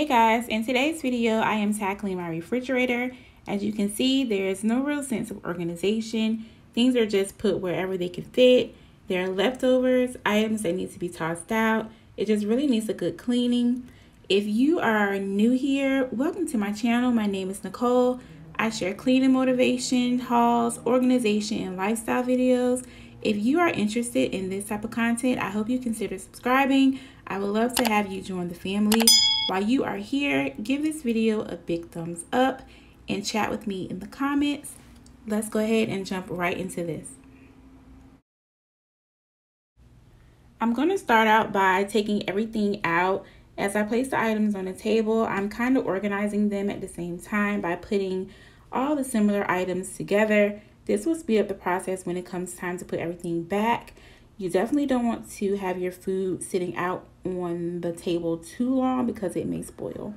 Hey guys, in today's video I am tackling my refrigerator. As you can see, there is no real sense of organization. Things are just put wherever they can fit. There are leftovers, items that need to be tossed out. It just really needs a good cleaning. If you are new here, welcome to my channel. My name is Nicole. I share cleaning motivation, hauls, organization, and lifestyle videos. If you are interested in this type of content, I hope you consider subscribing. I would love to have you join the family. While you are here, give this video a big thumbs up and chat with me in the comments. Let's go ahead and jump right into this. I'm going to start out by taking everything out. As I place the items on the table, I'm kind of organizing them at the same time by putting all the similar items together. This will speed up the process when it comes time to put everything back. You definitely don't want to have your food sitting out on the table too long because it may spoil.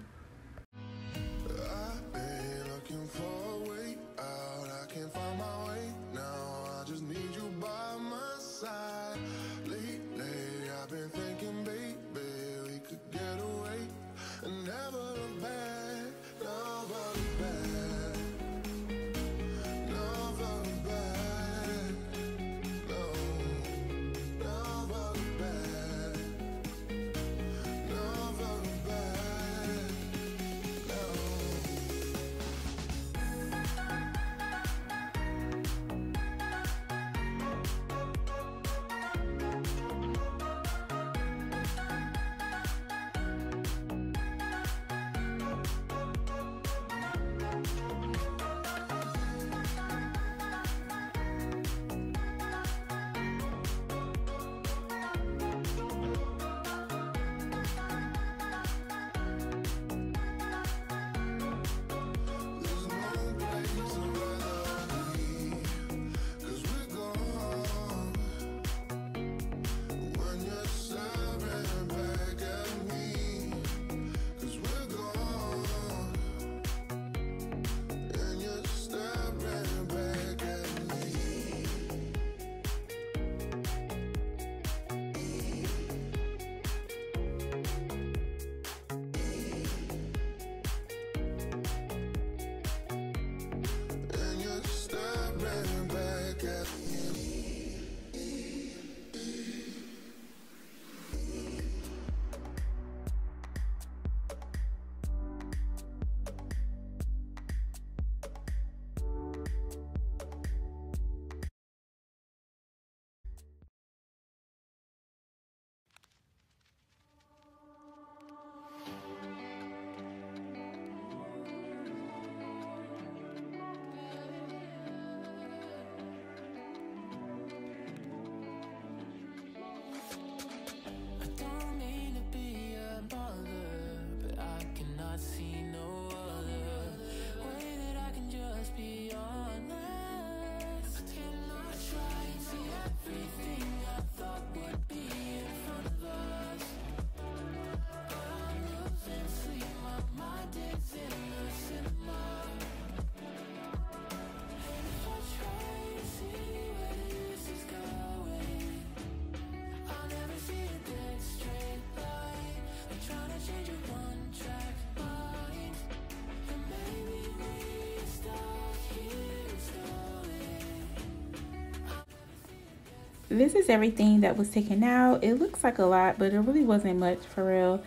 This is everything that was taken out. It looks like a lot, but it really wasn't much for real.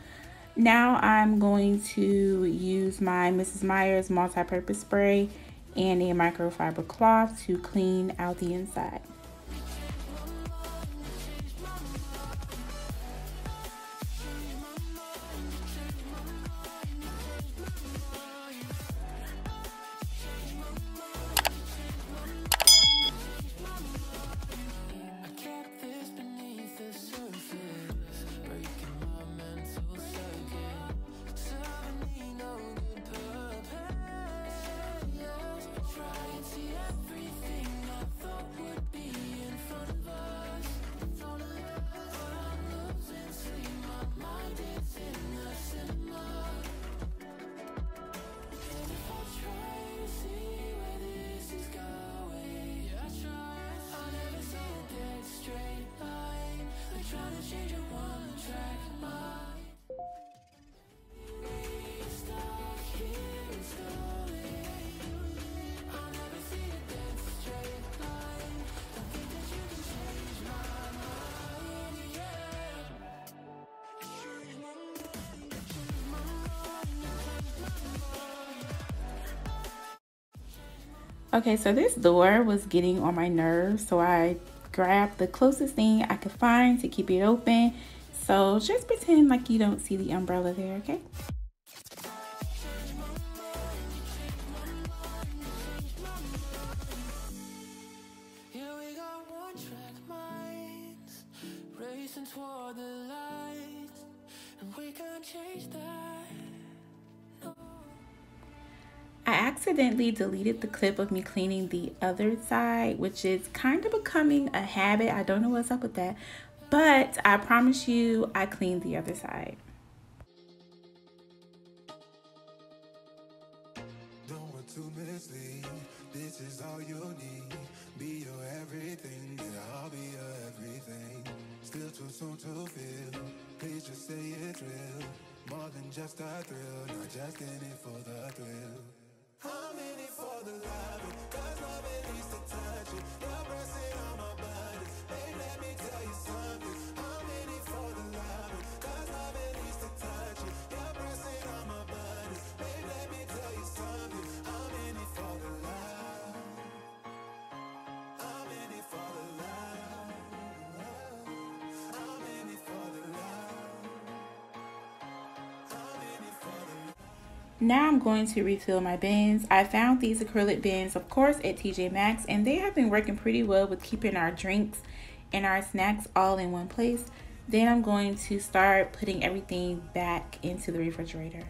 Now I'm going to use my Mrs. Meyer's multi-purpose spray and a microfiber cloth to clean out the inside. Okay, so this door was getting on my nerves, so I grabbed the closest thing I could find to keep it open. So just pretend like you don't see the umbrella there, okay? Racing toward the light, and we can't change that. No. I accidentally deleted the clip of me cleaning the other side, which is kind of becoming a habit. I don't know what's up with that, but I promise you I cleaned the other side. Don't want to mislead. This is all you need. Be your everything, yeah, I'll be your everything. Still too soon to feel. Please just say it's real. More than just a thrill, not just in it for the thrill. I'm in it for the love, cause love it needs to touch it. You're pressing on my buttons, babe, let me tell you something. I'm in it for the love, cause love it needs to touch it. You're pressing on my buttons, babe, let me tell you something. I'm in it for the love. I'm in it for the love. I'm in it for the love. I'm in it for the love. Now I'm going to refill my bins. I found these acrylic bins, of course, at TJ Maxx, and they have been working pretty well with keeping our drinks and our snacks all in one place. Then I'm going to start putting everything back into the refrigerator.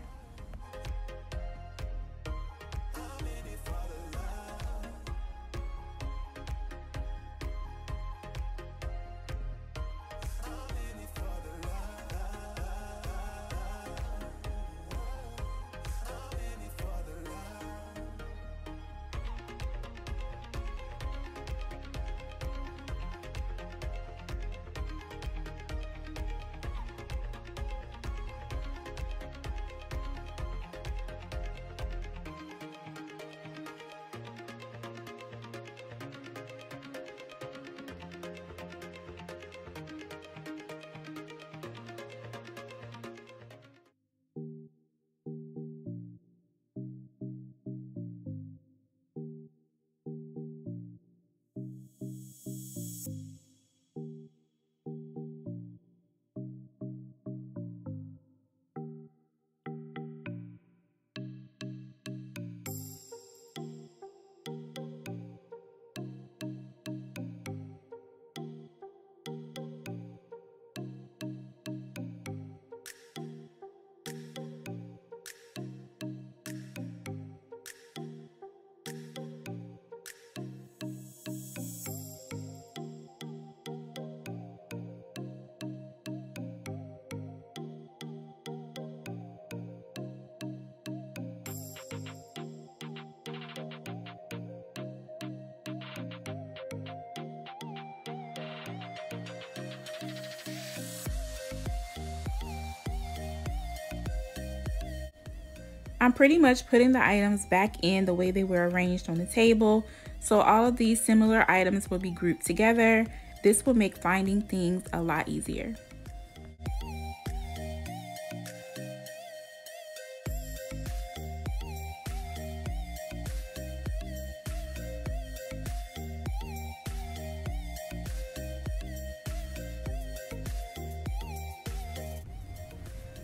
I'm pretty much putting the items back in the way they were arranged on the table. So all of these similar items will be grouped together. This will make finding things a lot easier.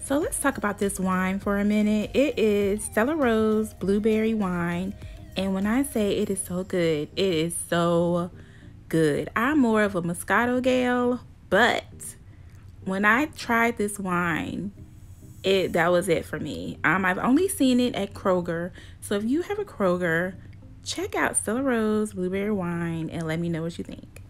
So let's talk about this wine for a minute. It is Stella Rose blueberry wine. And when I say it is so good, it is so good. I'm more of a Moscato gal, but when I tried this wine, that was it for me. I've only seen it at Kroger. So if you have a Kroger, check out Stella Rose blueberry wine and let me know what you think.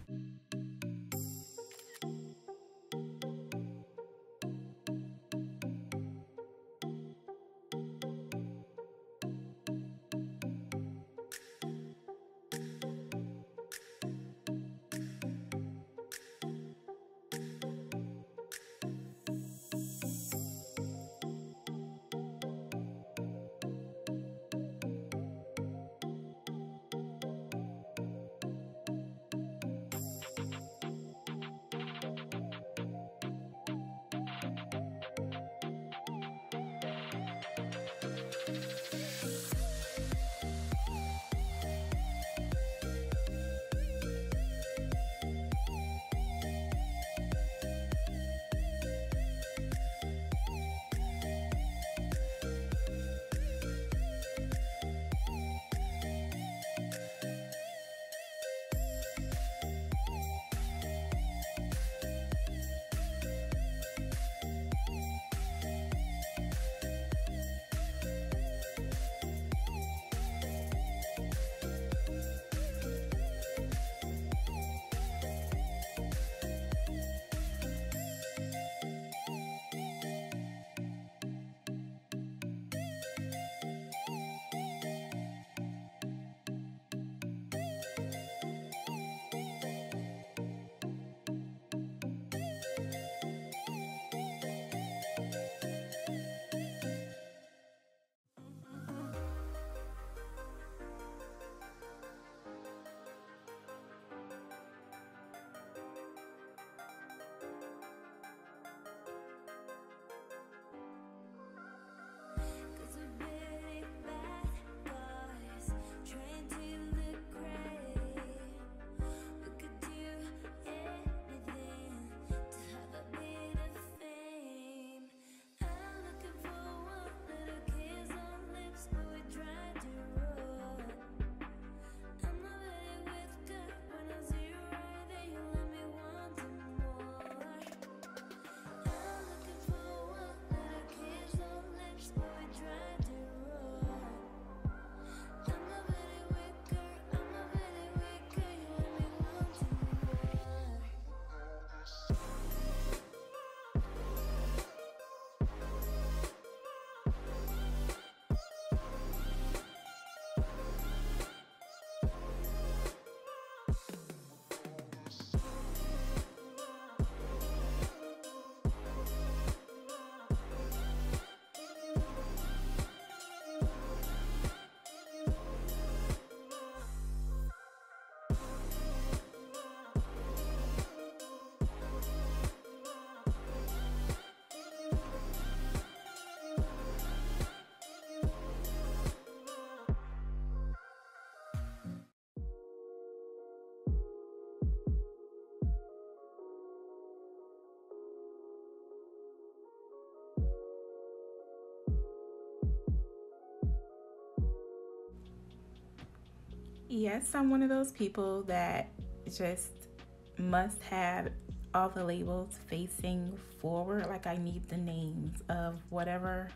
Yes, I'm one of those people that just must have all the labels facing forward. Like, I need the names of whatever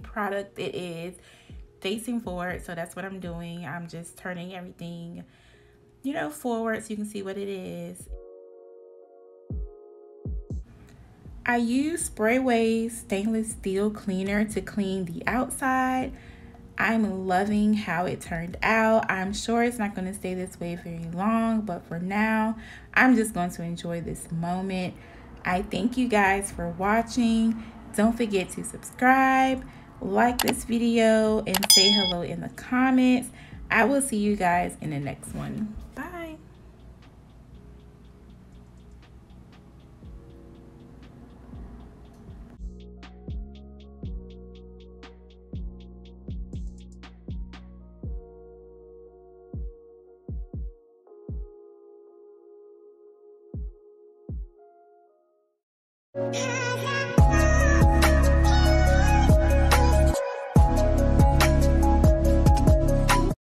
product it is facing forward. So that's what I'm doing. I'm just turning everything, forward so you can see what it is. I use Sprayway stainless steel cleaner to clean the outside. I'm loving how it turned out. I'm sure it's not going to stay this way very long, but for now, I'm just going to enjoy this moment. I thank you guys for watching. Don't forget to subscribe, like this video, and say hello in the comments. I will see you guys in the next one. Bye. Yeah.